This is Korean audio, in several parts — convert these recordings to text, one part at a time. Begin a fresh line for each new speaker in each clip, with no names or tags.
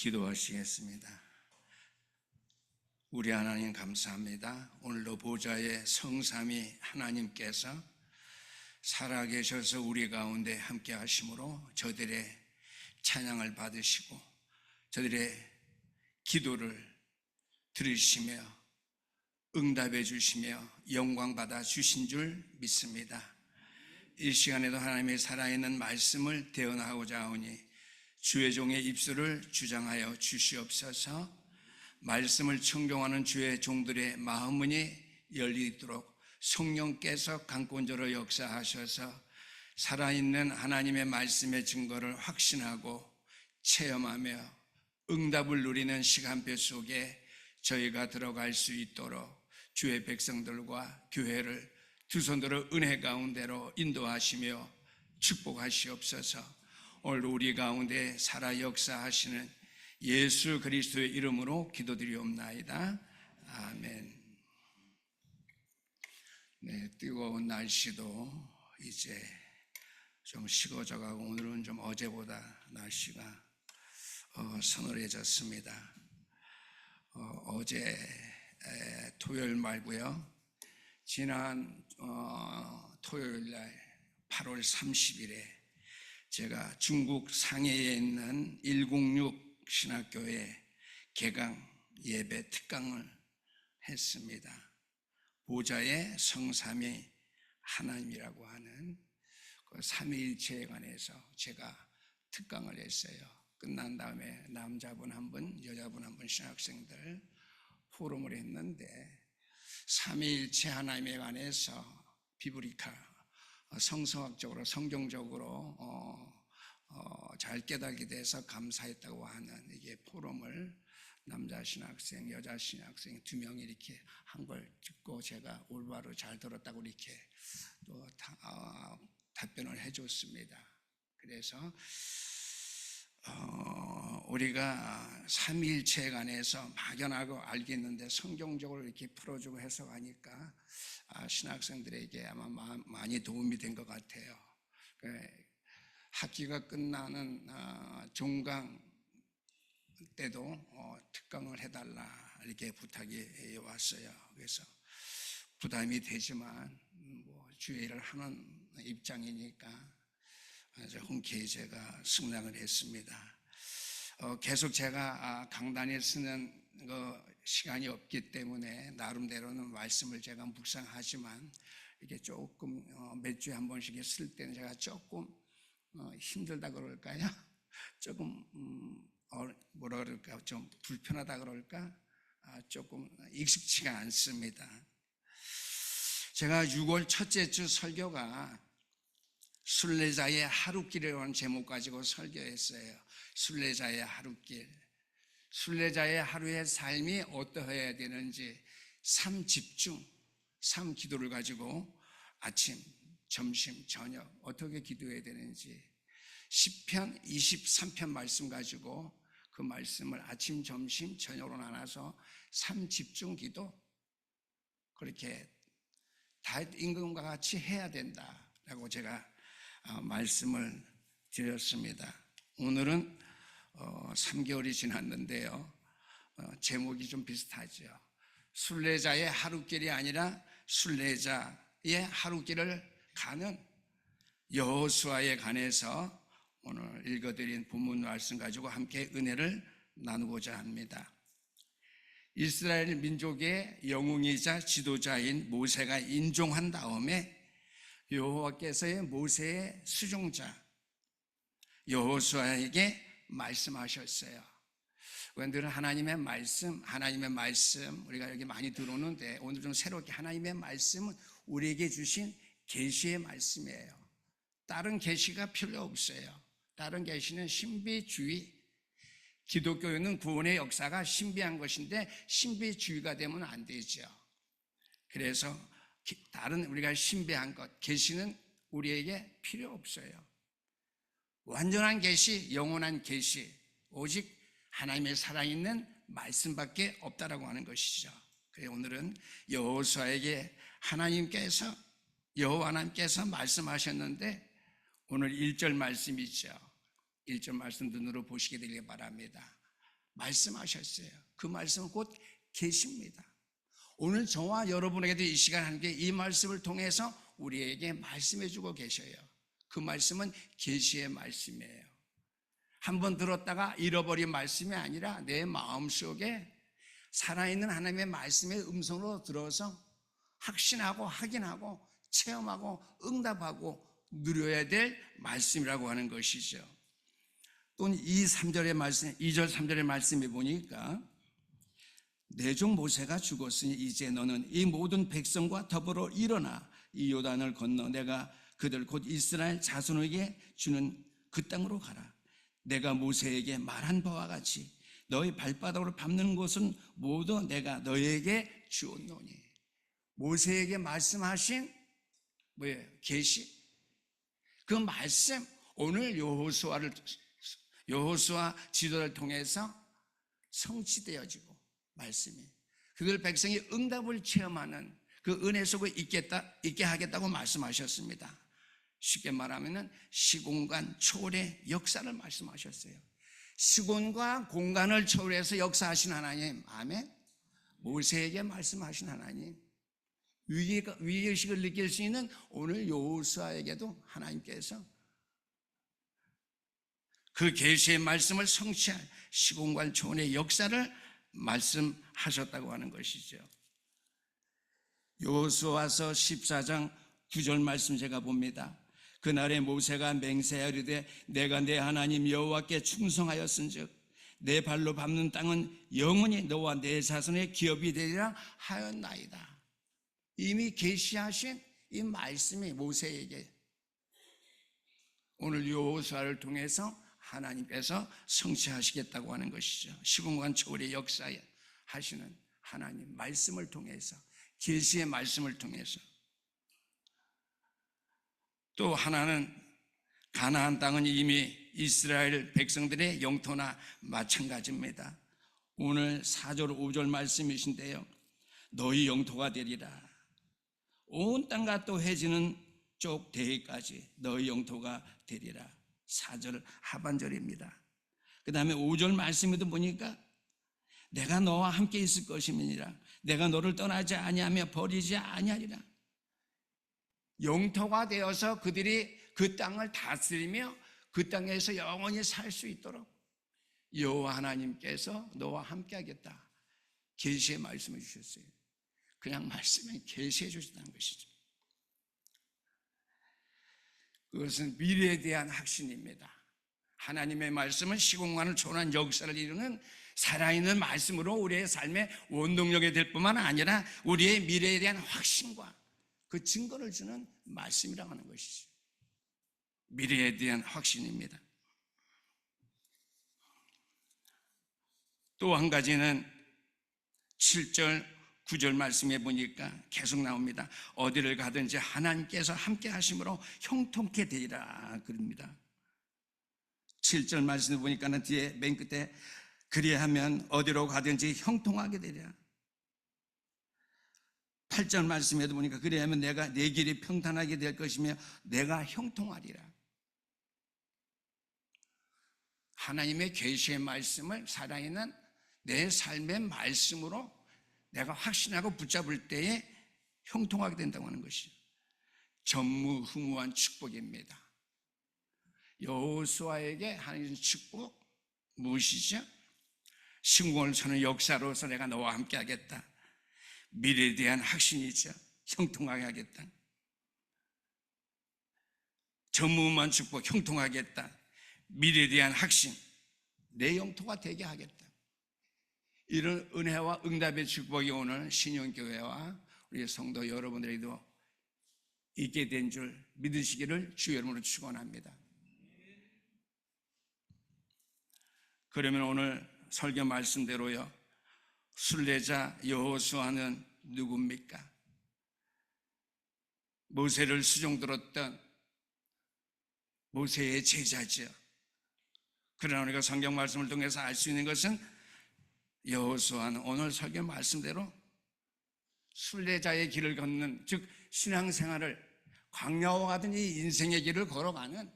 기도하시겠습니다. 우리 하나님 감사합니다. 오늘도 보좌의 성삼위 하나님께서 살아계셔서 우리 가운데 함께 하심으로 저들의 찬양을 받으시고 저들의 기도를 들으시며 응답해 주시며 영광 받아 주신 줄 믿습니다. 이 시간에도 하나님의 살아있는 말씀을 대언하고자 하오니 주의 종의 입술을 주장하여 주시옵소서. 말씀을 청종하는 주의 종들의 마음문이 열리도록 성령께서 강권적으로 역사하셔서 살아있는 하나님의 말씀의 증거를 확신하고 체험하며 응답을 누리는 시간표 속에 저희가 들어갈 수 있도록 주의 백성들과 교회를 두 손으로 은혜 가운데로 인도하시며 축복하시옵소서. 오늘 우리 가운데 살아 역사하시는 예수 그리스도의 이름으로 기도드리옵나이다. 아멘. 네, 뜨거운 날씨도 이제 좀 식어져가고 오늘은 좀 어제보다 날씨가 서늘해졌습니다. 어제 토요일 말고요. 지난 토요일 날 8월 30일에 제가 중국 상해에 있는 106 신학교에 개강 예배 특강을 했습니다. 보좌의 성삼위 하나님이라고 하는 그 삼위일체에 관해서 제가 특강을 했어요. 끝난 다음에 남자분 한 분, 여자분 한 분 신학생들 포럼을 했는데 삼위일체 하나님에 관해서 비브리카 성서학적으로 성경적으로 잘 깨닫게 돼서 감사했다고 하는 이게 포럼을 남자 신학생, 여자 신학생 두 명이 이렇게 한 걸 듣고 제가 올바로 잘 들었다고 이렇게 또 답변을 해줬습니다. 그래서 우리가 삼위일체에 관해서 막연하고 알겠는데 성경적으로 이렇게 풀어주고 해석하니까 신학생들에게 아마 많이 도움이 된 것 같아요. 학기가 끝나는 종강 때도 특강을 해달라 이렇게 부탁이 왔어요. 그래서 부담이 되지만 주의 일을 하는 입장이니까 아주 흔쾌히 제가 승낙을 했습니다. 계속 제가 강단에 쓰는 시간이 없기 때문에 나름대로는 말씀을 제가 묵상하지만 이게 조금 몇 주에 한 번씩 쓸 때는 제가 조금 힘들다 그럴까요? 조금 뭐라 그럴까? 좀 불편하다 그럴까? 조금 익숙치가 않습니다. 제가 6월 첫째 주 설교가 순례자의 하루길이라는 제목 가지고 설교했어요. 순례자의 하루길. 순례자의 하루의 삶이 어떠해야 되는지 삶 집중, 삶 기도를 가지고 아침, 점심, 저녁 어떻게 기도해야 되는지 시편 23편 말씀 가지고 그 말씀을 아침, 점심, 저녁으로 나눠서 삶 집중 기도 그렇게 다윗 임금과 같이 해야 된다라고 제가 말씀을 드렸습니다. 오늘은 3개월이 지났는데요. 제목이 좀 비슷하죠. 순례자의 하루길이 아니라 순례자의 하루길을 가는 여호수아에 관해서 오늘 읽어드린 본문 말씀 가지고 함께 은혜를 나누고자 합니다. 이스라엘 민족의 영웅이자 지도자인 모세가 인종한 다음에 여호와께서의 모세의 수종자 여호수아에게 말씀하셨어요. 늘 하나님의 말씀 우리가 여기 많이 들어오는데 오늘 좀 새롭게 하나님의 말씀은 우리에게 주신 계시의 말씀이에요. 다른 계시가 필요 없어요. 다른 계시는 신비주의, 기독교는 구원의 역사가 신비한 것인데 신비주의가 되면 안 되죠. 그래서 다른 우리가 신비한 것, 계시는 우리에게 필요 없어요. 완전한 계시, 영원한 계시, 오직 하나님의 살아있는 말씀밖에 없다라고 하는 것이죠. 그래서 오늘은 여호수아에게 여호와 하나님께서 말씀하셨는데 오늘 1절 말씀이죠. 1절 말씀 눈으로 보시게 되길 바랍니다. 말씀하셨어요. 그 말씀은 곧 계시입니다. 오늘 저와 여러분에게도 이 시간 함께 이 말씀을 통해서 우리에게 말씀해 주고 계셔요. 그 말씀은 계시의 말씀이에요. 한번 들었다가 잃어버린 말씀이 아니라 내 마음속에 살아있는 하나님의 말씀의 음성으로 들어서 확신하고 확인하고 체험하고 응답하고 누려야 될 말씀이라고 하는 것이죠. 또 2, 3절의 말씀, 2절, 3절의 말씀에 보니까 내 종 모세가 죽었으니 이제 너는 이 모든 백성과 더불어 일어나 이 요단을 건너 내가 그들 곧 이스라엘 자손에게 주는 그 땅으로 가라. 내가 모세에게 말한 바와 같이 너희 발바닥으로 밟는 곳은 모두 내가 너희에게 주었노니. 모세에게 말씀하신 뭐예요? 계시. 그 말씀 오늘 여호수아 지도를 통해서 성취되어지고 말씀이 그들 백성이 응답을 체험하는 그 은혜 속에 있게 하겠다고 말씀하셨습니다. 쉽게 말하면 시공간 초월의 역사를 말씀하셨어요. 시공과 공간을 초월해서 역사하신 하나님, 아멘. 모세에게 말씀하신 하나님, 위기의식을 느낄 수 있는 오늘 여호수아에게도 하나님께서 그 계시의 말씀을 성취할 시공간 초월의 역사를 말씀하셨다고 하는 것이죠. 여호수아서 14장 9절 말씀 제가 봅니다. 그날에 모세가 맹세하리되 내가 내 하나님 여호와께 충성하였은즉 내 발로 밟는 땅은 영원히 너와 내 자손의 기업이 되리라 하였나이다. 이미 계시하신 이 말씀이 모세에게 오늘 여호수아를 통해서 하나님께서 성취하시겠다고 하는 것이죠. 시공간 초월의 역사에 하시는 하나님 말씀을 통해서, 계시의 말씀을 통해서. 또 하나는 가나안 땅은 이미 이스라엘 백성들의 영토나 마찬가지입니다. 오늘 4절 5절 말씀이신데요, 너희 영토가 되리라. 온 땅과 또 해지는 쪽 대해까지 너희 영토가 되리라. 4절 하반절입니다. 그 다음에 5절 말씀에도 보니까 내가 너와 함께 있을 것임이니라. 내가 너를 떠나지 아니하며 버리지 아니하리라. 영토가 되어서 그들이 그 땅을 다스리며 그 땅에서 영원히 살 수 있도록 여호와 하나님께서 너와 함께 하겠다. 계시의 말씀을 주셨어요. 그냥 말씀에 계시해 주셨다는 것이죠. 그것은 미래에 대한 확신입니다. 하나님의 말씀은 시공간을 초월한 역사를 이루는 살아있는 말씀으로 우리의 삶의 원동력이 될 뿐만 아니라 우리의 미래에 대한 확신과 그 증거를 주는 말씀이라고 하는 것이죠. 미래에 대한 확신입니다. 또 한 가지는 7절 9절 말씀에 보니까 계속 나옵니다. 어디를 가든지 하나님께서 함께 하심으로 형통케 되리라 그럽니다. 7절 말씀에 보니까는 뒤에 맨 끝에 그리하면 어디로 가든지 형통하게 되리라. 8절 말씀에도 보니까 그리하면 내가 내 길이 평탄하게 될 것이며 내가 형통하리라. 하나님의 계시의 말씀을 살아있는 내 삶의 말씀으로 내가 확신하고 붙잡을 때에 형통하게 된다고 하는 것이죠. 전무후무한 축복입니다. 여호수아에게 하나님의 축복 무엇이죠? 신공을 쳐는 역사로서 내가 너와 함께 하겠다. 미래에 대한 확신이죠. 형통하게 하겠다. 전무후무한 축복, 형통하겠다. 미래에 대한 확신, 내 영토가 되게 하겠다. 이런 은혜와 응답의 축복이 오늘 신영교회와 우리 성도 여러분들에게도 있게 된 줄 믿으시기를 주의 이름으로 축원합니다. 그러면 오늘 설교 말씀대로요, 순례자 여호수아는 누굽니까? 모세를 수종들었던 모세의 제자죠. 그러나 우리가 성경 말씀을 통해서 알 수 있는 것은 여호수아는 오늘 설교 말씀대로 순례자의 길을 걷는, 즉 신앙생활을 광야와 같은 이 인생의 길을 걸어가는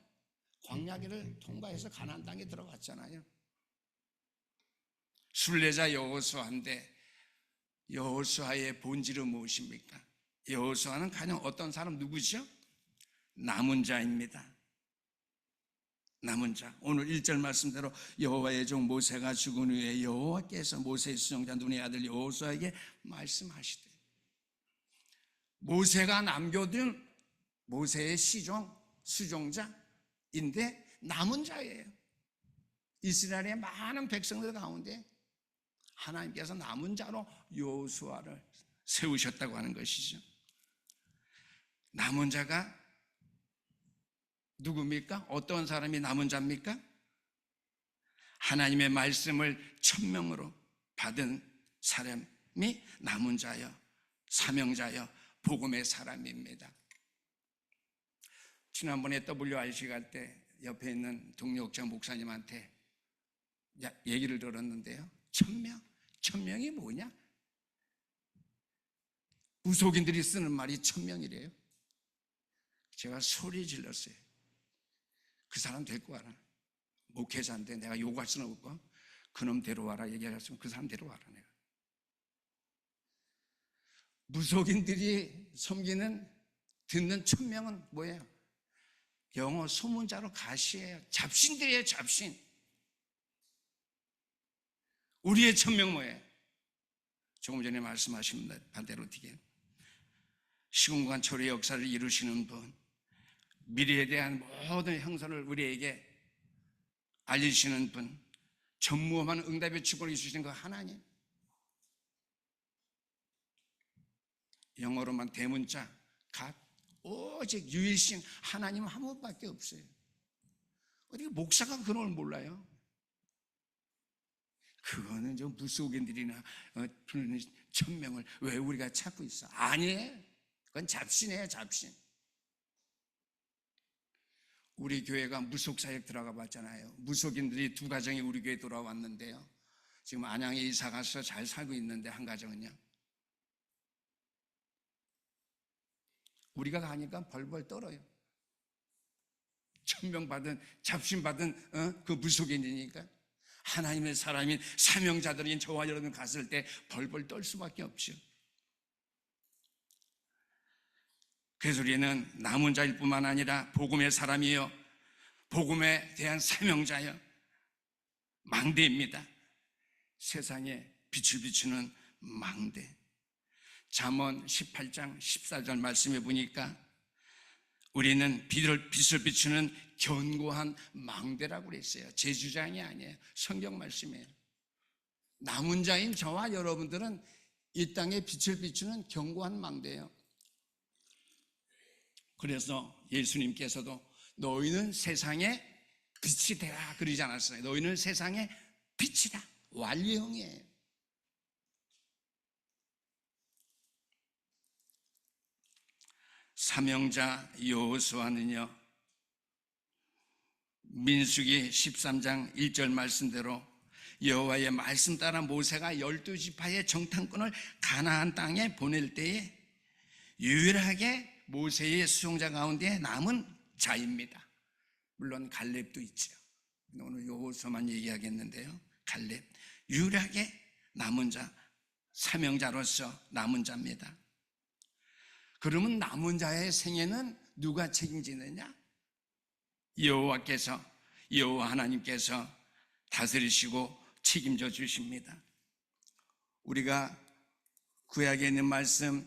광야길을 통과해서 가나안 땅에 들어갔잖아요. 순례자 여호수아인데 여호수아의 본질은 무엇입니까? 여호수아는 가령 어떤 사람 누구죠? 남은 자입니다. 남은 자. 오늘 1절 말씀대로 여호와의 종 모세가 죽은 후에 여호와께서 모세의 수종자 눈의 아들 여호수아에게 말씀하시되, 모세가 남겨둔 모세의 수종자인데 남은 자예요. 이스라엘의 많은 백성들 가운데 하나님께서 남은 자로 여호수아를 세우셨다고 하는 것이죠. 남은 자가 누굽니까? 어떤 사람이 남은 자입니까? 하나님의 말씀을 천명으로 받은 사람이 남은 자여, 사명자여, 복음의 사람입니다. 지난번에 WRC 갈 때 옆에 있는 동력자 목사님한테 얘기를 들었는데요. 천명이 뭐냐? 무속인들이 쓰는 말이 천명이래요. 제가 소리 질렀어요. 그 사람 데리고 와라. 목회자인데 내가 욕할 수는 없고 그놈 데려와라 얘기하셨으면 그 사람 데려와라. 내가 무속인들이 섬기는 듣는 천명은 뭐예요? 영어 소문자로 가시예요. 잡신들이에요. 잡신. 우리의 천명 뭐예요? 조금 전에 말씀하신 반대로 어떻게 시공간 초래의 역사를 이루시는 분, 미래에 대한 모든 형선을 우리에게 알려주시는 분, 전무험한 응답의 축복을 주시는 그 하나님. 영어로만 대문자 God, 오직 유일신 하나님 한 분밖에 없어요. 어떻게 목사가 그걸 몰라요? 그거는 좀 무속인들이나 그런 천명을 왜 우리가 찾고 있어? 아니에요. 그건 잡신이에요. 잡신. 우리 교회가 무속사역 들어가 봤잖아요. 무속인들이 2가정이 우리 교회에 돌아왔는데요. 지금 안양에 이사 가서 잘 살고 있는데 한 가정은요, 우리가 가니까 벌벌 떨어요. 천명받은, 잡신받은 그 무속인이니까. 하나님의 사람인 사명자들인 저와 여러분 갔을 때 벌벌 떨 수밖에 없죠. 그래서 우리는 남은 자일 뿐만 아니라 복음의 사람이요, 복음에 대한 사명자요, 망대입니다. 세상에 빛을 비추는 망대. 잠언 18장 14절 말씀해 보니까 우리는 빛을 비추는 견고한 망대라고 그랬어요. 제 주장이 아니에요. 성경 말씀이에요. 남은 자인 저와 여러분들은 이 땅에 빛을 비추는 견고한 망대예요. 그래서 예수님께서도 너희는 세상의 빛이 되라 그러지 않았어요. 너희는 세상의 빛이다. 완료형이에요. 사명자 여호수아는요, 민수기 13장 1절 말씀대로 여호와의 말씀 따라 모세가 12지파의 정탐꾼을 가나안 땅에 보낼 때에 유일하게 모세의 수종자 가운데 남은 자입니다. 물론 갈렙도 있죠. 오늘 여호수아만 얘기하겠는데요. 갈렙 유일하게 남은 자, 사명자로서 남은 자입니다. 그러면 남은 자의 생애는 누가 책임지느냐? 여호와 하나님께서 다스리시고 책임져 주십니다. 우리가 구약에 있는 말씀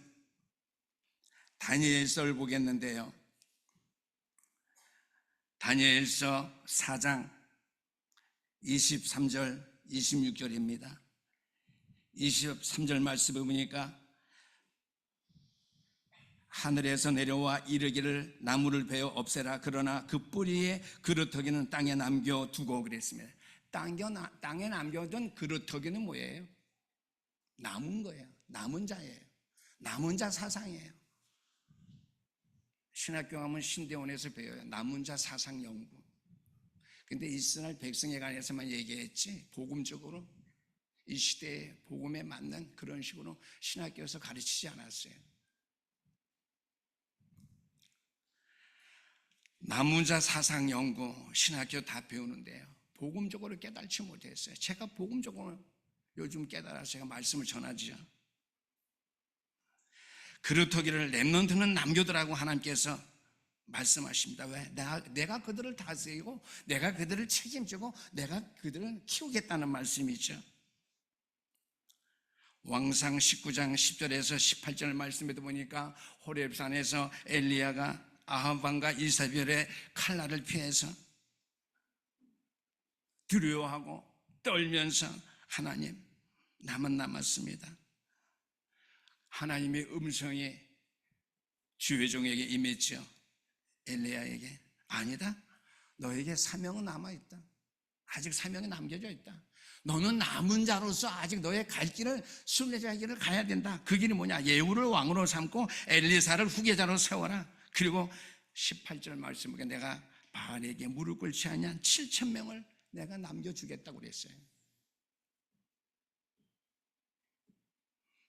다니엘서를 보겠는데요. 다니엘서 4장 23절 26절입니다. 23절 말씀을 보니까 하늘에서 내려와 이르기를 나무를 베어 없애라. 그러나 그 뿌리에 그루터기는 땅에 남겨두고 그랬습니다. 땅에 남겨둔 그루터기는 뭐예요? 남은 거예요. 남은 자예요. 남은 자 사상이에요. 신학교 가면 신대원에서 배워요. 남은 자 사상 연구. 근데 이스라엘 백성에 관해서만 얘기했지 복음적으로 이 시대에 복음에 맞는 그런 식으로 신학교에서 가르치지 않았어요. 남은 자 사상 연구 신학교 다 배우는데요, 복음적으로 깨달지 못했어요. 제가 복음적으로 요즘 깨달아서 제가 말씀을 전하지요. 그렇다기를 렘넌트는 남겨두라고 하나님께서 말씀하십니다. 왜? 내가 그들을 다스리고 내가 그들을 책임지고 내가 그들을 키우겠다는 말씀이죠. 왕상 19장 10절에서 18절 말씀에도 보니까 호렙산에서 엘리야가 아합 왕과 이사벨의 칼날을 피해서 두려워하고 떨면서 하나님, 나만 남았습니다. 하나님의 음성이 주의 종에게 임했죠. 엘리야에게 아니다, 너에게 사명은 남아있다. 아직 사명이 남겨져 있다. 너는 남은 자로서 아직 너의 갈 길을, 순례자의 길을 가야 된다. 그 길이 뭐냐? 예후를 왕으로 삼고 엘리사를 후계자로 세워라. 그리고 18절 말씀에 내가 바알에게 무릎 꿇지 아니한 7,000명을 내가 남겨주겠다고 그랬어요.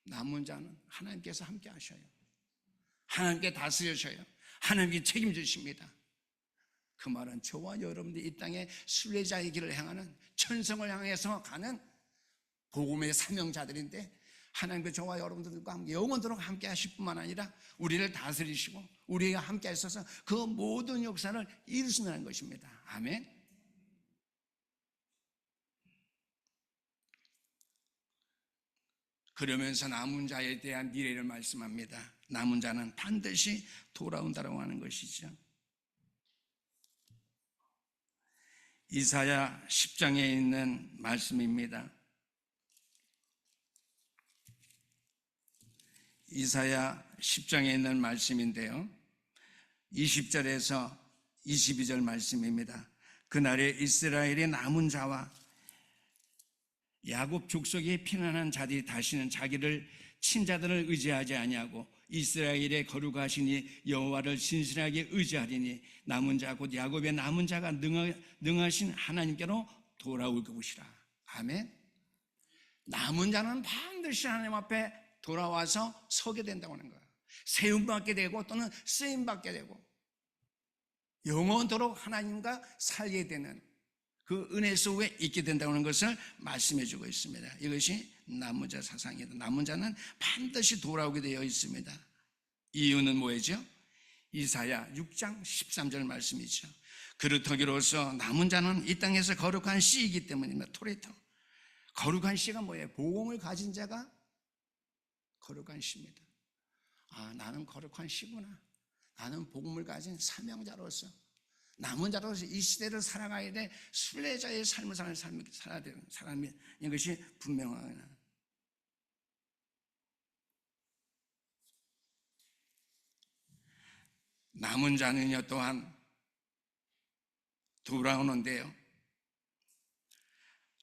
남은 자는 하나님께서 함께 하셔요. 하나님께 다스려셔요. 하나님께 책임지십니다. 그 말은 저와 여러분들이 이 땅에 순례자의 길을 향하는, 천성을 향해서 가는 복음의 사명자들인데, 하나님께 저와 여러분들과 함께 영원토록 함께 하실 뿐만 아니라 우리를 다스리시고 우리가 함께 하셔서 그 모든 역사를 이루신다는 것입니다. 아멘. 그러면서 남은 자에 대한 미래를 말씀합니다. 남은 자는 반드시 돌아온다라고 하는 것이죠. 이사야 10장에 있는 말씀입니다. 이사야 10장에 있는 말씀인데요, 20절에서 22절 말씀입니다. 그날에 이스라엘의 남은 자와 야곱 족속에 피난한 자들이 다시는 자기를 친자들을 의지하지 아니하고 이스라엘의 거룩하시니 여호와를 신실하게 의지하리니 남은 자 곧 야곱의 남은 자가 능하신 하나님께로 돌아올 것이라. 아멘. 남은 자는 반드시 하나님 앞에 돌아와서 서게 된다고 하는 거예요. 세움받게 되고 또는 쓰임받게 되고 영원토록 하나님과 살게 되는 그 은혜 속에 있게 된다고 하는 것을 말씀해 주고 있습니다. 이것이 남은 자 사상이다. 남은 자는 반드시 돌아오게 되어 있습니다. 이유는 뭐죠? 이사야 6장 13절 말씀이죠. 그렇다기로서 남은 자는 이 땅에서 거룩한 씨이기 때문입니다. 토레토. 거룩한 씨가 뭐예요? 복음을 가진 자가 거룩한 씨입니다. 아, 나는 거룩한 씨구나. 나는 복음을 가진 사명자로서, 남은 자로서 이 시대를 살아가야 돼. 순례자의 삶을 살아야 되는 사람이, 이것이 분명하구나. 남은 자는요 또한 돌아오는데요,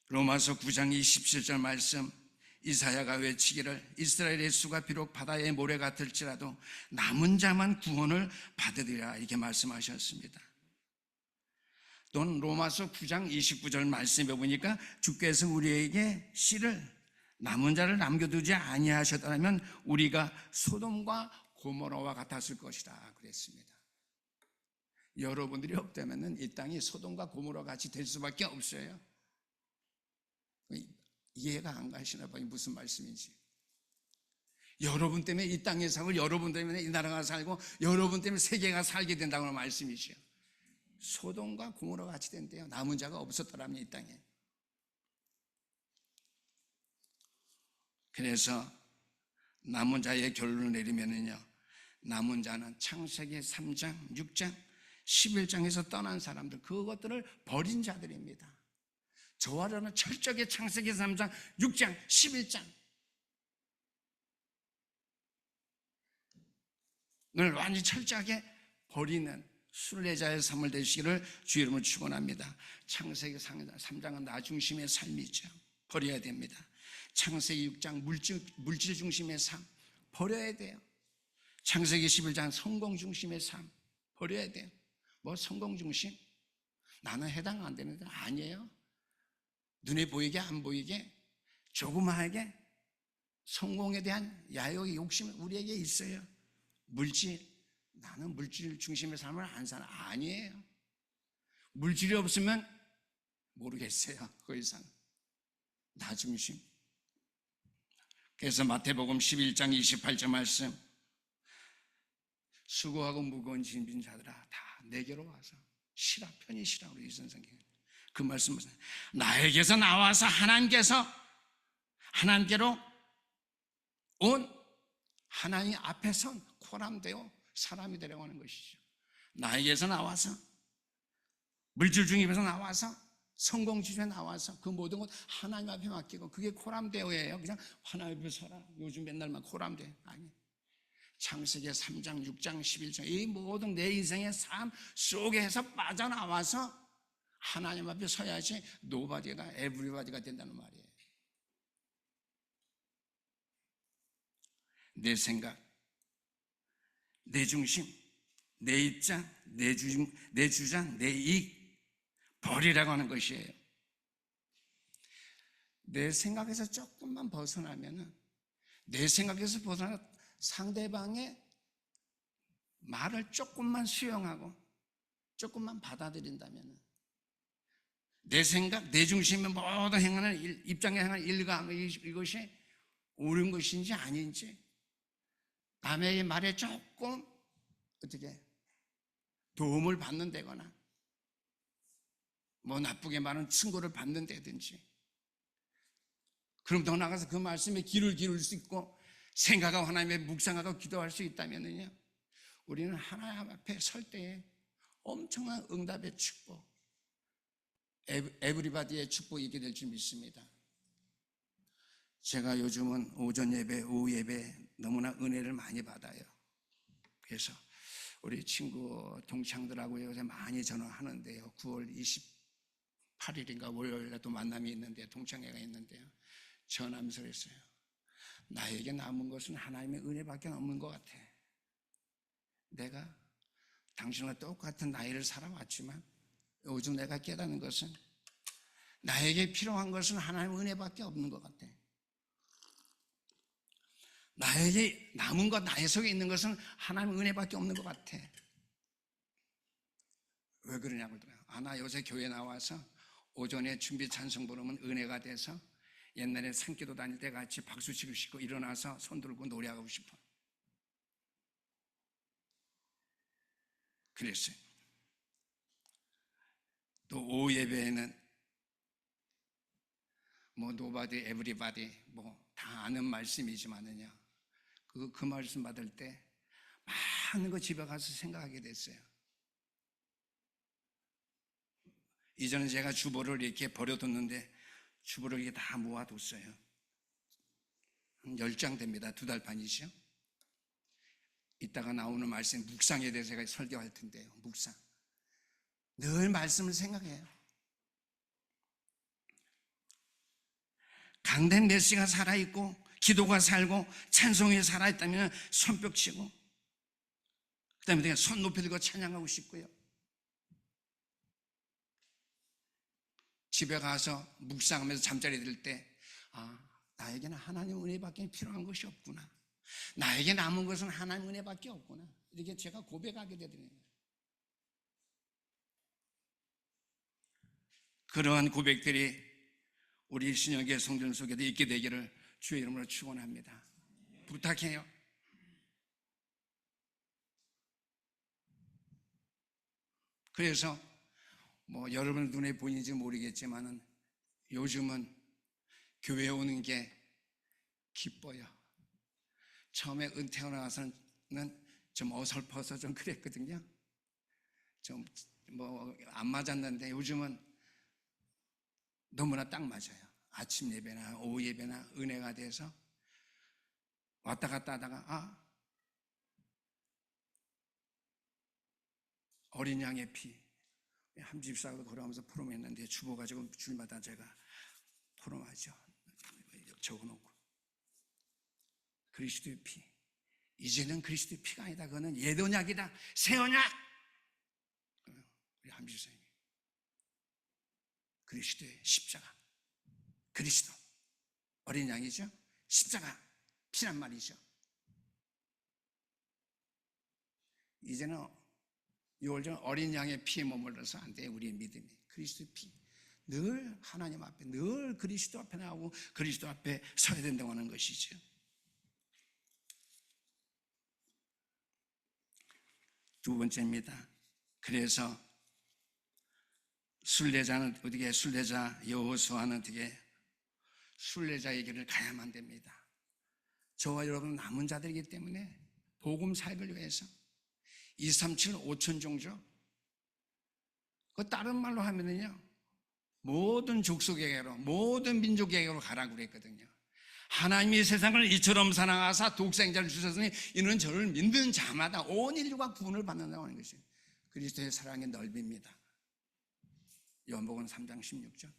로마서 9장 27절 말씀, 이사야가 외치기를 이스라엘의 수가 비록 바다의 모래 같을지라도 남은 자만 구원을 받으리라, 이렇게 말씀하셨습니다. 또는 로마서 9장 29절 말씀해 보니까 주께서 우리에게 씨를, 남은 자를 남겨두지 아니하셨다면 우리가 소돔과 고모라와 같았을 것이다 그랬습니다. 여러분들이 없다면 이 땅이 소돔과 고모라 같이 될 수밖에 없어요. 이해가 안 가시나 봐요. 무슨 말씀인지. 여러분 때문에 이 땅에 살고, 여러분 때문에 이 나라가 살고, 여러분 때문에 세계가 살게 된다고 하는 말씀이죠. 소돔과 고모라 같이 된대요. 남은 자가 없었더라면 이 땅에. 그래서 남은 자의 결론을 내리면은요, 남은 자는 창세기 3장, 6장, 11장에서 떠난 사람들, 그것들을 버린 자들입니다. 저와 저는 철저하게 창세기 3장, 6장, 11장을 완전히 철저하게 버리는 순례자의 삶을 되시기를 주 이름으로 축원합니다. 창세기 3장은 나 중심의 삶이죠. 버려야 됩니다. 창세기 6장 물질 중심의 삶 버려야 돼요. 창세기 11장 성공 중심의 삶 버려야 돼요. 뭐 성공 중심? 나는 해당 안 되는데. 아니에요. 눈에 보이게 안 보이게 조그마하게 성공에 대한 야욕의 욕심은 우리에게 있어요. 물질, 나는 물질 중심의 삶을 안 사는. 아니에요. 물질이 없으면 모르겠어요. 그 이상 나 중심. 그래서 마태복음 11장 28절 말씀, 수고하고 무거운 짐진 자들아 다 내게로 와서 쉬라, 편히 쉬라. 우리 유선성경 그 말씀은 나에게서 나와서 하나님께로 온 하나님 앞에 선 코람되어 사람이 되려고 하는 것이죠. 나에게서 나와서, 물질 중입에서 나와서, 성공 지주에 나와서 그 모든 것 하나님 앞에 맡기고, 그게 코람되어예요. 그냥 하나님 앞에 서라. 요즘 맨날만 코람되. 아니, 창세기 3장 6장 11장 이 모든 내 인생의 삶 속에서 빠져나와서 하나님 앞에 서야지 노바디가 에브리바디가 된다는 말이에요. 내 생각, 내 중심, 내 입장, 내 주장, 내 이익 버리라고 하는 것이에요. 내 생각에서 조금만 벗어나면은, 내 생각에서 벗어나 상대방의 말을 조금만 수용하고 조금만 받아들인다면은, 내 생각, 내 중심의 모든 행하는 입장에 행하는 일감, 이것이 옳은 것인지 아닌지, 남의 말에 조금 어떻게 도움을 받는다거나 뭐 나쁘게 말하는 충고를 받는다든지, 그럼 더 나가서 그 말씀에 귀를 기울일 수 있고 생각하고 하나님의 묵상하고 기도할 수 있다면요, 우리는 하나님 앞에 설 때에 엄청난 응답의 축복, 에브리바디의 축복이 있게 될 줄 믿습니다. 제가 요즘은 오전 예배, 오후 예배 너무나 은혜를 많이 받아요. 그래서 우리 친구 동창들하고 요새 많이 전화하는데요. 9월 28일인가 월요일에 또 만남이 있는데, 동창회가 있는데요, 전하면서 그랬어요. 나에게 남은 것은 하나님의 은혜밖에 없는 것 같아. 내가 당신과 똑같은 나이를 살아왔지만 요즘 내가 깨닫는 것은 나에게 필요한 것은 하나님의 은혜밖에 없는 것 같아. 나에게 남은 것, 나의 속에 있는 것은 하나님의 은혜밖에 없는 것 같아. 왜 그러냐고 그러더라고요. 나 요새 교회 나와서 오전에 준비 찬송 부르면 은혜가 돼서 옛날에 산기도 다닐 때 같이 박수 치고 싶고 일어나서 손 들고 노래하고 싶어. 그랬어요. 또 오후 예배에는 뭐 노바디 에브리바디 뭐 다 아는 말씀이지만은요, 그 말씀 받을 때 많은 거 집에 가서 생각하게 됐어요. 이전에 제가 주보를 이렇게 버려뒀는데 주보를 이렇게 다 모아뒀어요. 한 10장 됩니다. 2달 반이죠. 이따가 나오는 말씀 묵상에 대해서 제가 설교할 텐데요. 묵상. 늘 말씀을 생각해요. 강된 메시가 살아있고 기도가 살고 찬송이 살아있다면 손뼉치고, 그 다음에 내가 손 높이 들고 찬양하고 싶고요. 집에 가서 묵상하면서 잠자리 들 때, 나에게는 하나님 은혜밖에 필요한 것이 없구나. 나에게 남은 것은 하나님 은혜밖에 없구나. 이렇게 제가 고백하게 되더라고요. 그러한 고백들이 우리 신약의 성경 속에도 있게 되기를 주의 이름으로 축원합니다. 부탁해요. 그래서 뭐 여러분 눈에 보이는지 모르겠지만은 요즘은 교회에 오는 게 기뻐요. 처음에 은퇴하고 나서는 좀 어설퍼서 좀 그랬거든요. 좀 뭐 안 맞았는데 요즘은 너무나 딱 맞아요. 아침 예배나 오후 예배나 은혜가 돼서 왔다 갔다 하다가 어린 양의 피, 한 집사도 걸어가면서 포럼했는데 주보 가지고 주일마다 제가 포럼하죠. 적어놓고 그리스도의 피, 이제는 그리스도의 피가 아니다. 그거는 옛 언약이다. 새 언약. 우리 한 집사님이 그리스도의 십자가, 그리스도 어린 양이죠. 십자가 피란 말이죠. 이제는 6월 전 어린 양의 피에 머물러서 안 돼. 우리의 믿음이 그리스도의 피. 늘 하나님 앞에, 늘 그리스도 앞에 나오고 그리스도 앞에 서야 된다고 하는 것이죠. 두 번째입니다. 그래서 순례자는 어떻게, 순례자 여호수아는 어떻게 순례자의 길을 가야만 됩니다. 저와 여러분은 남은 자들이기 때문에 복음 사역을 위해서 237 5천 종족, 그 다른 말로 하면은요, 모든 족속에게로, 모든 민족에게로 가라고 그랬거든요. 하나님이 세상을 이처럼 사랑하사 독생자를 주셨으니 이는 저를 믿는 자마다 온 인류가 구원을 받는다고 하는 것이에요. 그리스도의 사랑의 넓이입니다. 요한복음 3장 16절.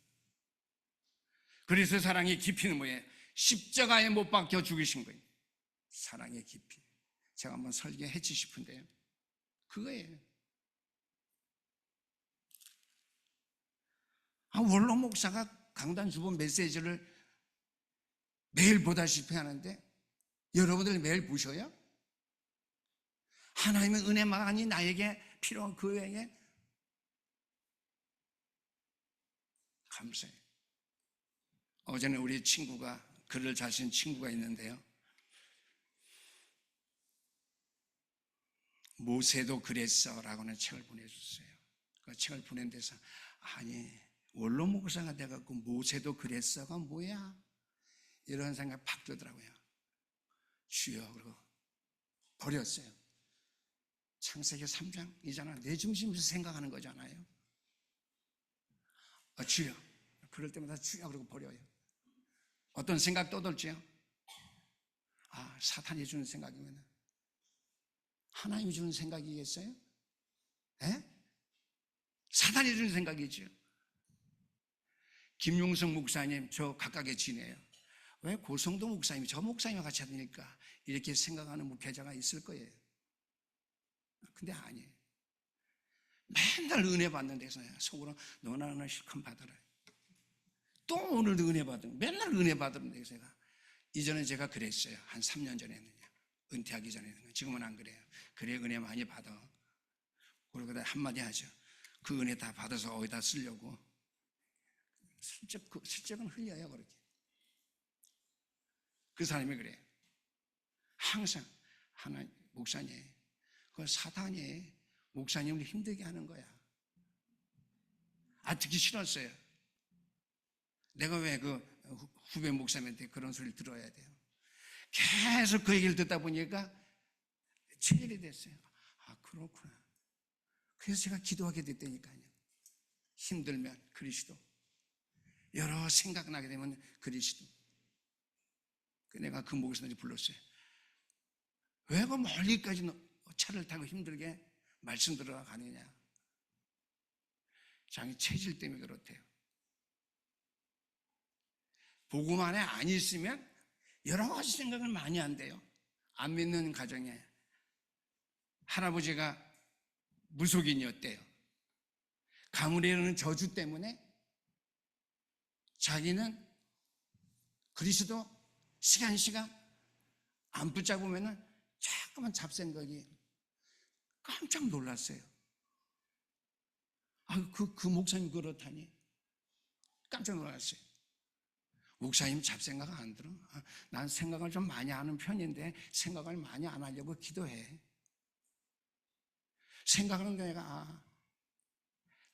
그리스도의 사랑의 깊이는 뭐예요? 십자가에 못 박혀 죽으신 거예요. 사랑의 깊이. 제가 한번 설계해 주고 싶은데요, 그거예요. 원로 목사가 강단 주보 메시지를 매일 보다시피 하는데 여러분들 매일 보셔요? 하나님의 은혜만이 나에게 필요한 그에게 감사해요. 어제는 우리 친구가, 글을 잘 쓴 친구가 있는데요, 모세도 그랬어 라고는 책을 보내줬어요. 그 책을 보낸 데서, 아니 원로 목사가 돼갖고 모세도 그랬어가 뭐야? 이런 생각이 팍 들더라고요. 주여, 그러고 버렸어요. 창세기 3장이잖아. 내 중심에서 생각하는 거잖아요. 주여, 그럴 때마다 주여 그러고 버려요. 어떤 생각 떠돌지요? 사탄이 주는 생각이면 하나님이 주는 생각이겠어요? 에? 사탄이 주는 생각이죠. 김용성 목사님, 저 각각에 지내요. 왜 고성도 목사님이 저 목사님과 같이 하니까 이렇게 생각하는 목회자가 있을 거예요. 근데 아니에요. 맨날 은혜 받는 데서 속으로 너나 하나 실컷 받아라. 또 오늘도 은혜 받은, 맨날 은혜 받는 데서 이전에 제가 그랬어요. 한 3년 전에는요. 은퇴하기 전에는. 지금은 안 그래요. 그래, 은혜 많이 받아. 그리고 한마디 하죠. 그 은혜 다 받아서 어디다 쓰려고. 슬쩍은 흘려요, 그렇게. 그 사람이 그래요. 항상 하나님, 목사님, 그 사탄이 목사님을 힘들게 하는 거야. 듣기 싫었어요. 내가 왜 그 후배 목사님한테 그런 소리를 들어야 돼요? 계속 그 얘기를 듣다 보니까 체질이 됐어요. 그렇구나. 그래서 제가 기도하게 됐다니까요. 힘들면 그리스도, 여러 생각나게 되면 그리스도. 내가 그 목사님을 불렀어요. 왜 그 멀리까지 차를 타고 힘들게 말씀 들어가느냐? 자기 체질 때문에 그렇대요. 복음 안에 안 있으면 여러 가지 생각을 많이 한대요. 안 믿는 가정에 할아버지가 무속인이었대요. 가문에 저주 때문에 자기는 그리스도 시간 안 붙잡으면 자꾸만 잡생각이. 깜짝 놀랐어요. 그 목사님 그렇다니 깜짝 놀랐어요. 목사님 잡생각 안 들어? 난 생각을 좀 많이 하는 편인데 생각을 많이 안 하려고 기도해. 생각하는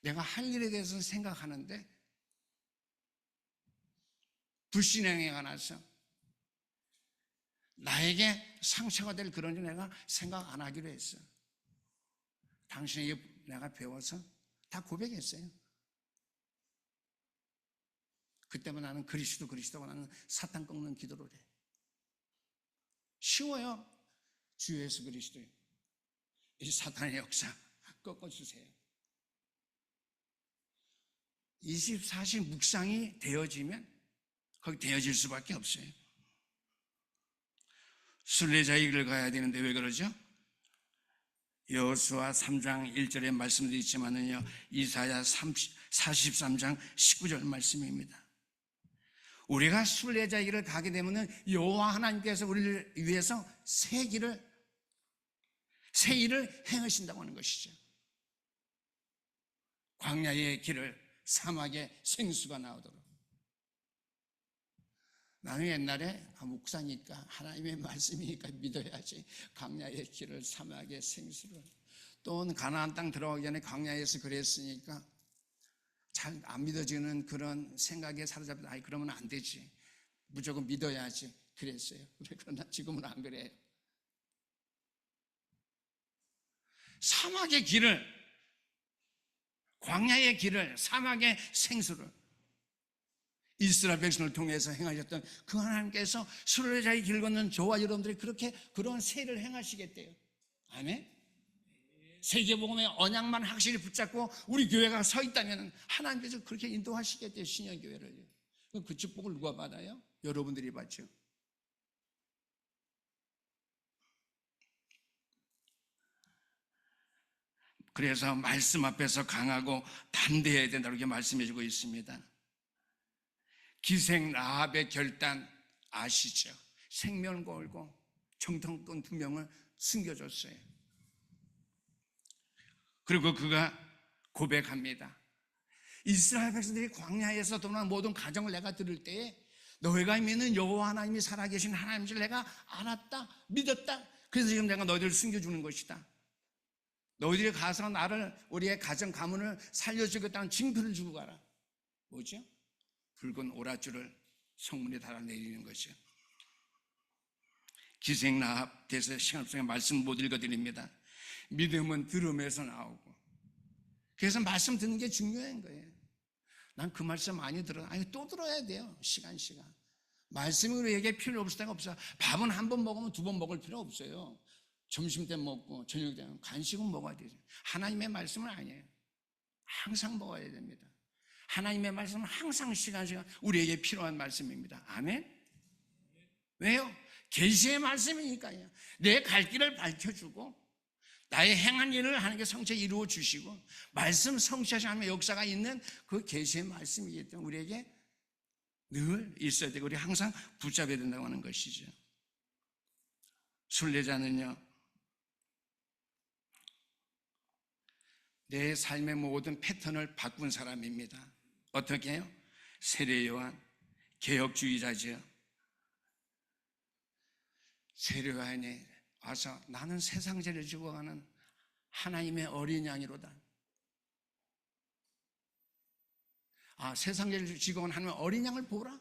내가 할 일에 대해서 생각하는데 불신앙에 나서 나에게 상처가 될 그런 일 내가 생각 안 하기로 했어. 당신에게 내가 배워서 다 고백했어요. 그때만 나는 그리스도고 나는 사탄 꺾는 기도를 해. 쉬워요. 주 예수 그리스도요. 이 사탄의 역사 꺾어주세요. 24시 묵상이 되어지면 거기 되어질 수밖에 없어요. 순례자의 길을 가야 되는데 왜 그러죠? 여호수아 3장 1절에 말씀도 있지만은요, 이사야 43장 19절 말씀입니다. 우리가 순례자의 길을 가게 되면은 여호와 하나님께서 우리를 위해서 새 일을 행하신다고 하는 것이죠. 광야의 길을 사막에 생수가 나오도록. 나는 옛날에 목사니까 하나님의 말씀이니까 믿어야지. 광야의 길을, 사막의 생수를. 또 가나안 땅 들어가기 전에 광야에서 그랬으니까 잘 안 믿어지는 그런 생각에 사로잡혀, 아이 그러면 안 되지, 무조건 믿어야지 그랬어요. 그러나 지금은 안 그래요. 사막의 길을, 광야의 길을, 사막의 생수를 이스라엘 백성을 통해서 행하셨던 그 하나님께서 순례자의 길 걷는 저와 여러분들이 그렇게 그런 세를 행하시겠대요. 아멘. 세계복음의 언약만 확실히 붙잡고 우리 교회가 서 있다면 하나님께서 그렇게 인도하시겠대요. 신영교회를. 그 축복을 누가 받아요? 여러분들이 받죠. 그래서 말씀 앞에서 강하고 담대해야 된다고 이렇게 말씀해 주고 있습니다. 기생 라합의 결단 아시죠? 생명 걸고 정탐꾼 2명을 숨겨줬어요. 그리고 그가 고백합니다. 이스라엘 백성들이 광야에서 떠난 모든 가정을 내가 들을 때에 너희가 믿는 여호와 하나님이 살아계신 하나님인 줄 내가 알았다, 믿었다. 그래서 지금 내가 너희들을 숨겨주는 것이다. 너희들이 가서 나를, 우리의 가정 가문을 살려주겠다는 징표를 주고 가라. 뭐죠? 붉은 오랏줄을 성문에 달아내리는 것이죠. 기생 라합 대해서 시간 없으니까 말씀 못 읽어드립니다. 믿음은 들음에서 나오고, 그래서 말씀 듣는 게 중요한 거예요. 난 그 말씀 많이 들어. 아니 또 들어야 돼요. 시간. 말씀이 우리에게 필요 없을 때가 없어요. 밥은 한 번 먹으면 2번 먹을 필요 없어요. 점심 때 먹고 저녁 때 간식은 먹어야 되죠. 하나님의 말씀은 아니에요. 항상 먹어야 됩니다. 하나님의 말씀은 항상 시간 우리에게 필요한 말씀입니다. 아멘. 왜요? 계시의 말씀이니까요. 내 갈 길을 밝혀주고 나의 행한 일을 하나님께 성취 이루어 주시고 말씀 성취하시는 역사가 있는 그 계시의 말씀이기 때문에 우리에게 늘 있어야 되고 우리 항상 붙잡아야 된다고 하는 것이죠. 순례자는요, 내 삶의 모든 패턴을 바꾼 사람입니다. 어떻게 해요? 세례요한, 개혁주의자죠. 세례요한이 와서 나는 세상 죄를 지고 가는 하나님의 어린 양이로다. 세상 죄를 지고 가는 하나님의 어린 양을 보라.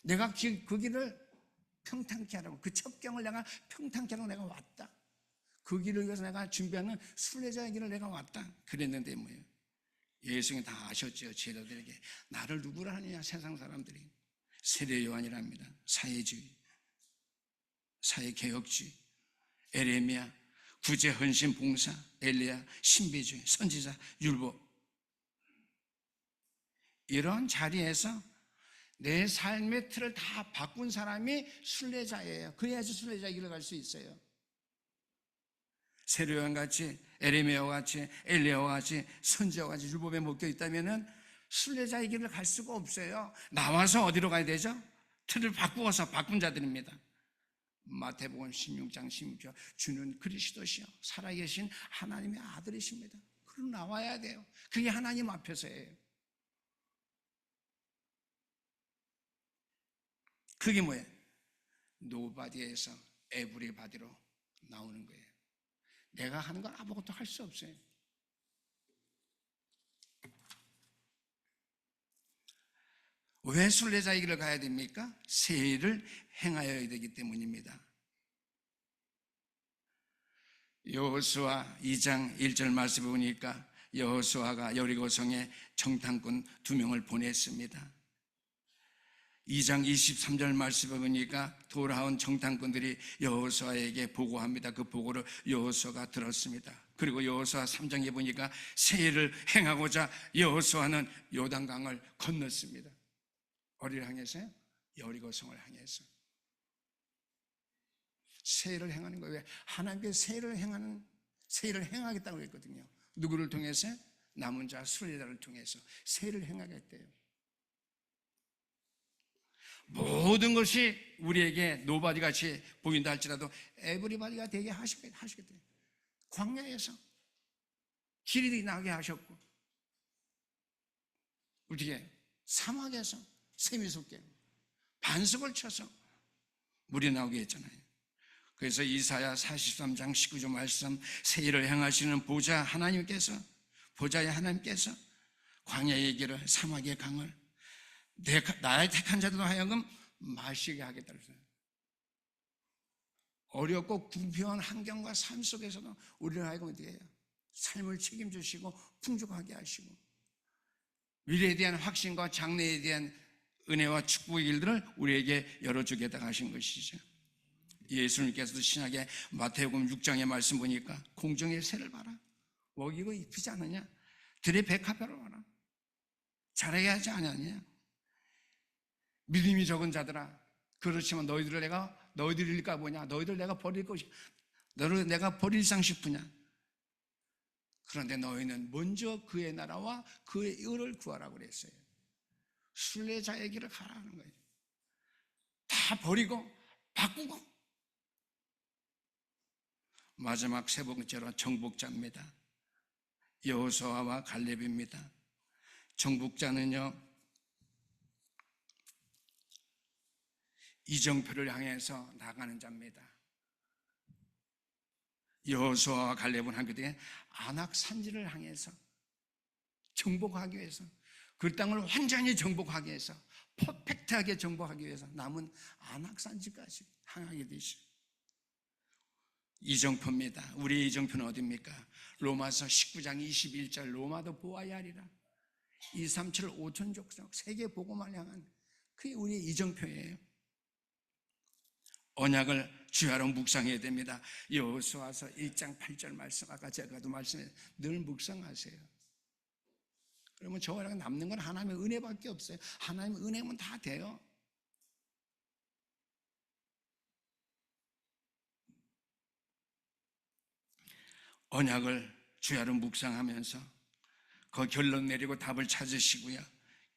내가 그 길을 평탄케 하라고, 그 첩경을 내가 평탄케 하라고 내가 왔다. 그 길을 위해서 내가 준비하는 순례자의 길을 내가 왔다. 그랬는데 뭐예요? 예수님이 다 아셨죠. 제자들에게 나를 누구라 하느냐, 세상 사람들이. 세례요한이랍니다. 사회주의, 사회개혁주의, 에레미야, 구제헌신 봉사, 엘리야, 신비주의, 선지자, 율법. 이런 자리에서 내 삶의 틀을 다 바꾼 사람이 순례자예요. 그래야지 순례자 길을 갈 수 있어요. 세례요한 같이, 에레미야와 같이, 엘리야와 같이, 선지자와 같이 율법에 묶여 있다면은 순례자의 길을 갈 수가 없어요. 나와서 어디로 가야 되죠? 틀을 바꾸어서 바꾼 자들입니다. 마태복음 16장 16절, 주는 그리스도시요 살아계신 하나님의 아들이십니다. 그럼 나와야 돼요. 그게 하나님 앞에서예요. 그게 뭐예요? 노바디에서 에브리바디로 나오는 거예요. 내가 하는 건 아무것도 할 수 없어요. 왜 순례자의 길을 가야 됩니까? 세일을 행하여야 되기 때문입니다. 여호수아 2장 1절 말씀을 보니까 여호수아가 여리고성에 정탐꾼 2명을 보냈습니다. 2장 23절 말씀을 보니까 돌아온 정탐꾼들이 여호수아에게 보고합니다. 그 보고를 여호수아가 들었습니다. 그리고 여호수아 3장에 보니까 세일을 행하고자 여호수아는 요단강을 건넜습니다. 어디를 향해서요? 여리고성을 향해서. 세일을 행하는 거예요. 왜? 하나님께서 세일을 행하겠다고 했거든요. 누구를 통해서? 남은 자 순례자를 통해서 세일을 행하겠대요. 모든 것이 우리에게 노바디 같이 보인다 할지라도 에브리바디가 되게 하시겠대요. 광야에서 길이 나게 하셨고 어떻게 사막에서 샘이 솟게 반석을 쳐서 물이 나오게 했잖아요. 그래서 이사야 43장 19절 말씀, 새 일을 행하시는 보좌의 하나님께서 광야의 길을 사막의 강을 나의 택한 자들로 하여금 마시게 하겠다 그랬어요. 어렵고 궁핍한 환경과 삶 속에서도 우리를 하여금 어떻게 해요? 삶을 책임지시고 풍족하게 하시고 미래에 대한 확신과 장래에 대한 은혜와 축복의 길들을 우리에게 열어주겠다 하신 것이죠. 예수님께서도 신약의 마태복음 6장의 말씀 보니까 공정의 새를 봐라. 먹이고 입히지 않느냐? 들의 백합화를 봐라. 잘하게 하지 않았느냐? 믿음이 적은 자들아, 그렇지만 너희들일까 보냐? 너희들 내가 버릴 것이, 너를 내가 버릴상 싶으냐? 그런데 너희는 먼저 그의 나라와 그의 의를 구하라고 그랬어요. 순례자의 길을 가라는 거예요. 다 버리고 바꾸고. 마지막 세 번째로 정복자입니다. 여호수아와 갈렙입니다. 정복자는요, 이정표를 향해서 나가는 자입니다. 여호수아와 갈렙은 한그때 아낙 산지를 향해서 정복하기 위해서, 그 땅을 완전히 정복하기 위해서, 퍼펙트하게 정복하기 위해서 남은 아낙 산지까지 향하게 되시죠. 이정표입니다. 우리의 이정표는 어디입니까? 로마서 19장 21절 로마도 보아야 하리라. 237 5천 족속 세계 복음을 향한 그게 우리의 이정표예요. 언약을 주야로 묵상해야 됩니다. 여호수아서 1장 8절 말씀, 아까 제가도 말씀해 늘 묵상하세요. 그러면 저랑 남는 건 하나님의 은혜밖에 없어요. 하나님의 은혜면 다 돼요. 언약을 주야로 묵상하면서 그 결론 내리고 답을 찾으시고요,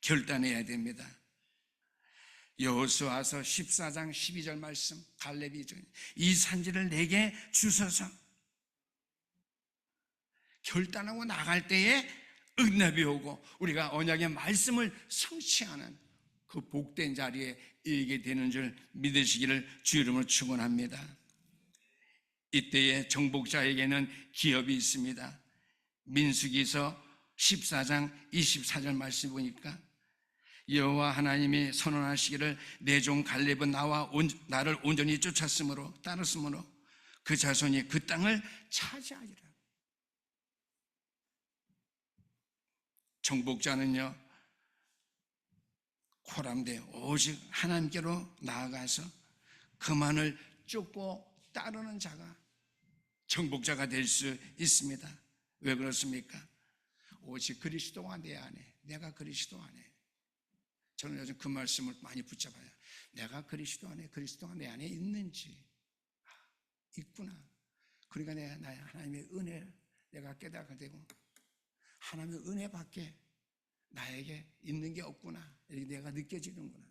결단해야 됩니다. 여호수아서 14장 12절 말씀, 갈렙이 이 산지를 내게 주소서. 결단하고 나갈 때에 응답이 오고 우리가 언약의 말씀을 성취하는 그 복된 자리에 이르게 되는 줄 믿으시기를 주 이름으로 축원합니다. 이때에 정복자에게는 기업이 있습니다. 민수기서 14장 24절 말씀 보니까 여호와 하나님이 선언하시기를 내 종 갈렙은 나를 온전히 따랐으므로 그 자손이 그 땅을 차지하리라. 정복자는요, 코람되 오직 하나님께로 나아가서 그만을 쫓고 따르는 자가 정복자가 될 수 있습니다. 왜 그렇습니까? 오직 그리스도가 내 안에, 내가 그리스도 안에. 저는 요즘 그 말씀을 많이 붙잡아요. 내가 그리스도가 내 안에 있는지, 있구나. 그러니까 내가 하나님의 은혜를 내가 깨닫게 되고, 하나님의 은혜밖에 나에게 있는 게 없구나, 이렇게 내가 느껴지는구나.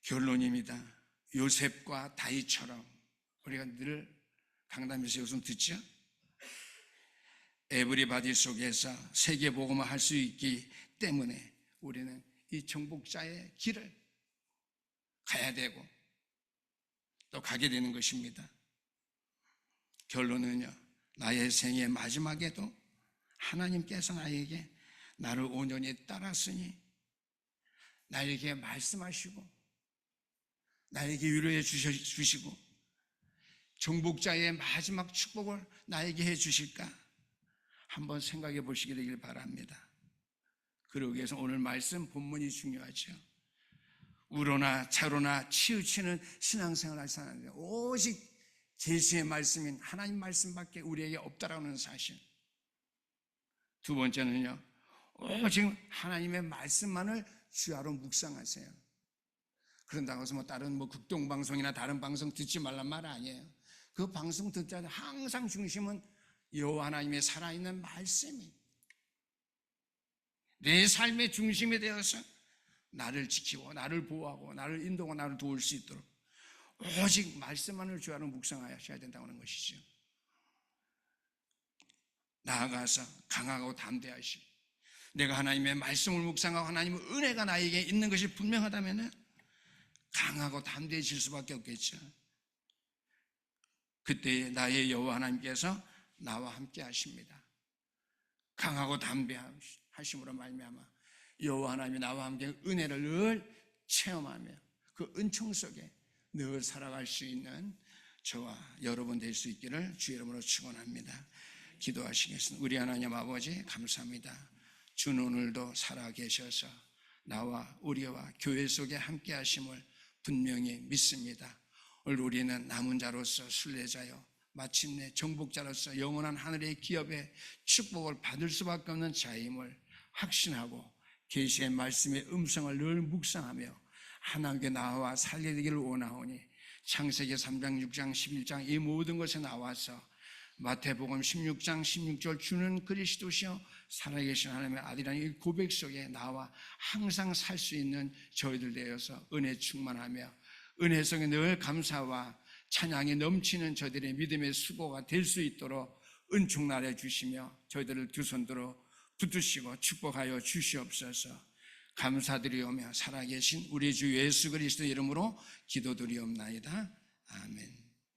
결론입니다. 요셉과 다윗처럼 우리가 늘 강단에서 요즘 듣죠? 에브리바디 속에서 세계 복음을 할 수 있기 때문에 우리는 이 정복자의 길을 가야 되고 또 가게 되는 것입니다. 결론은요, 나의 생의 마지막에도 하나님께서 나를 온전히 따랐으니 나에게 말씀하시고 나에게 위로해 주시고 정복자의 마지막 축복을 나에게 해 주실까 한번 생각해 보시게 되길 바랍니다. 그러기 위해서 오늘 말씀 본문이 중요하죠. 우로나 차로나 치우치는 신앙생활을 할 사람들, 오직 계시의 말씀인 하나님 말씀밖에 우리에게 없다라는 사실. 두 번째는요, 오직 하나님의 말씀만을 주야로 묵상하세요. 그런다고 해서 다른 극동방송이나 다른 방송 듣지 말란 말 아니에요. 그 방송 듣자 항상 중심은 여호와 하나님의 살아있는 말씀이 내 삶의 중심이 되어서 나를 지키고 나를 보호하고 나를 인도하고 나를 도울 수 있도록 오직 말씀만을 주야로 묵상하셔야 된다는 것이죠. 나아가서 강하고 담대하시고, 내가 하나님의 말씀을 묵상하고 하나님의 은혜가 나에게 있는 것이 분명하다면 강하고 담대해질 수밖에 없겠죠. 그때 나의 여호와 하나님께서 나와 함께 하십니다. 강하고 담대하심으로 말미암아 여호와 하나님이 나와 함께 은혜를 늘 체험하며 그 은총 속에 늘 살아갈 수 있는 저와 여러분 될 수 있기를 주의 이름으로 축원합니다. 기도하시겠습니다. 우리 하나님 아버지 감사합니다. 주는 오늘도 살아계셔서 나와 우리와 교회 속에 함께 하심을 분명히 믿습니다. 오늘 우리는 남은 자로서 순례자요 마침내 정복자로서 영원한 하늘의 기업의 축복을 받을 수밖에 없는 자임을 확신하고 계시의 말씀의 음성을 늘 묵상하며 하나님께 나와 살게 되기를 원하오니 창세기 3장, 6장, 11장 이 모든 것에 나와서 마태복음 16장 16절 주는 그리스도시요 살아계신 하나님의 아들이라는 이 고백 속에 나와 항상 살 수 있는 저희들 되어서 은혜 충만하며 은혜 속에 늘 감사와 찬양이 넘치는 저희들의 믿음의 수고가 될 수 있도록 은총 나눠 주시며 저희들을 두 손들어 붙드시고 축복하여 주시옵소서. 감사드리오며 살아계신 우리 주 예수 그리스도 이름으로 기도드리옵나이다. 아멘.